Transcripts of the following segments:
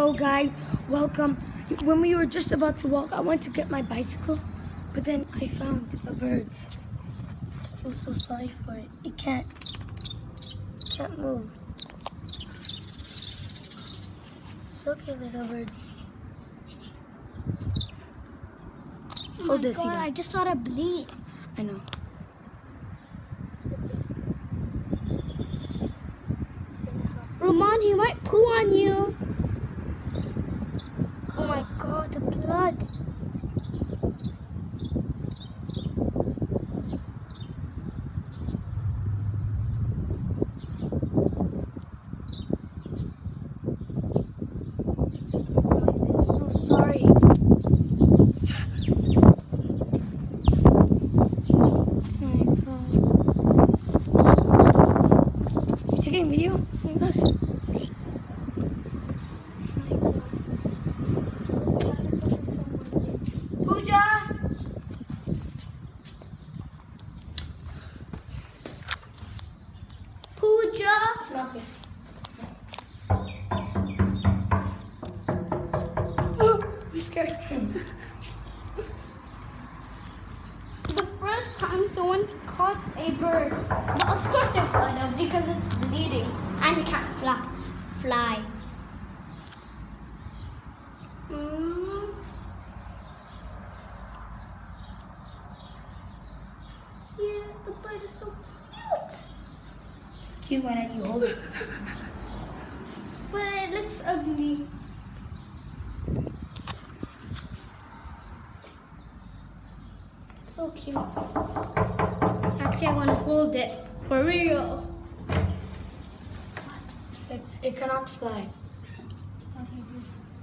Hello guys, welcome. When we were just about to walk, I went to get my bicycle, but then I found a bird. I feel so sorry for it. It can't move. It's okay, little birdie. Oh my God, I just saw it bleed. I know. Roman, he might poo on you. Oh my God, the blood. I'm so sorry. You taking a video? Look. Pooja! Pooja! Okay. I'm scared. The first time someone caught a bird, but of course they would have because it's bleeding and it can't fly. Yeah, the bird is so cute. It's cute when you hold it. But it looks ugly. It's so cute. Actually, I want to hold it for real. It cannot fly.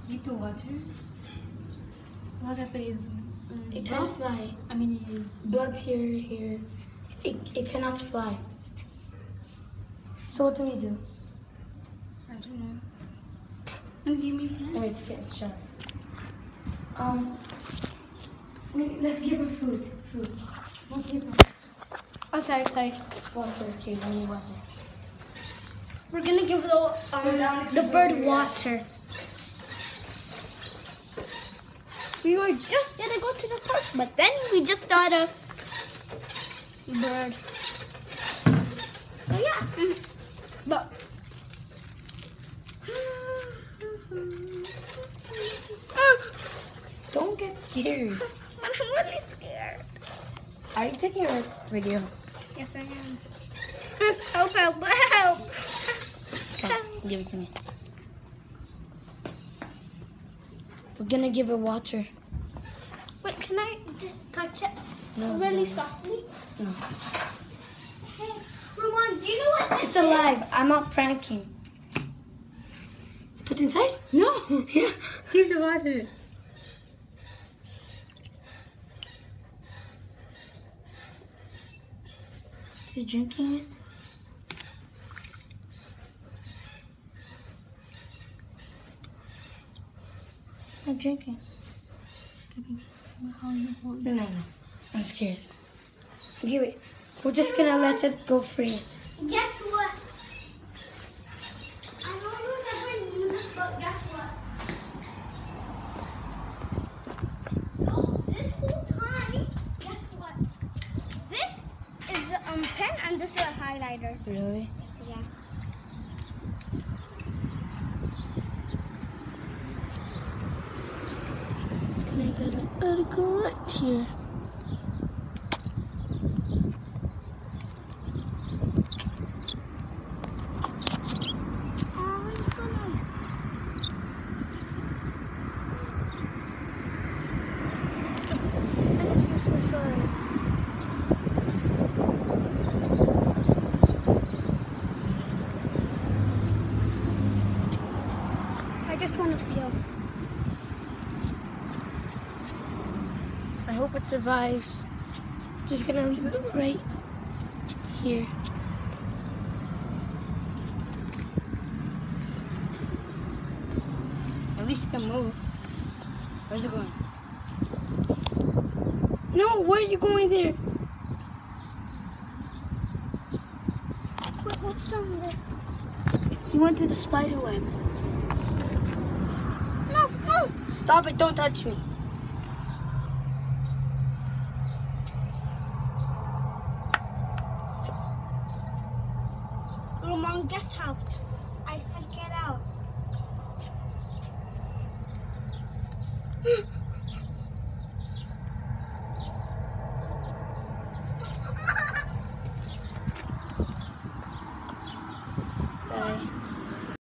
Need to water. What happened is It can't fly. I mean, is Blood's here. It cannot fly. So what do we do? I don't know. And give me that. Wait, shut up. Let's give her food. Okay. Oh, sorry. Water. Okay, we need water. We're gonna give the bird water. We were just gonna go to the park, but then we just saw the bird. So yeah, but Don't get scared. I'm really scared. Are you taking a video? Yes, I am. Help! Okay, give it to me. We're gonna give her water. Wait, can I just touch it No, really no. softly? No. Hey, Roman, do you know what this It's alive. I'm not pranking. Put it inside? No. Give the water. Is it drinking it? It's not drinking. How you hold it? No. I'm scared. Give it. We're just gonna let it go free. Guess what? I know you never knew this, but guess what? So this whole time, guess what? This is the pen and this is a highlighter. Really? Yeah. Let it go right here. Oh, it's so nice. I just feel so sorry. I just want to feel. I hope it survives. Just gonna leave it right here. At least it can move. Where's it going? No, where are you going there? Wait, what's wrong with it? You went to the spider web. Stop it, don't touch me. Roman, get out. I said get out.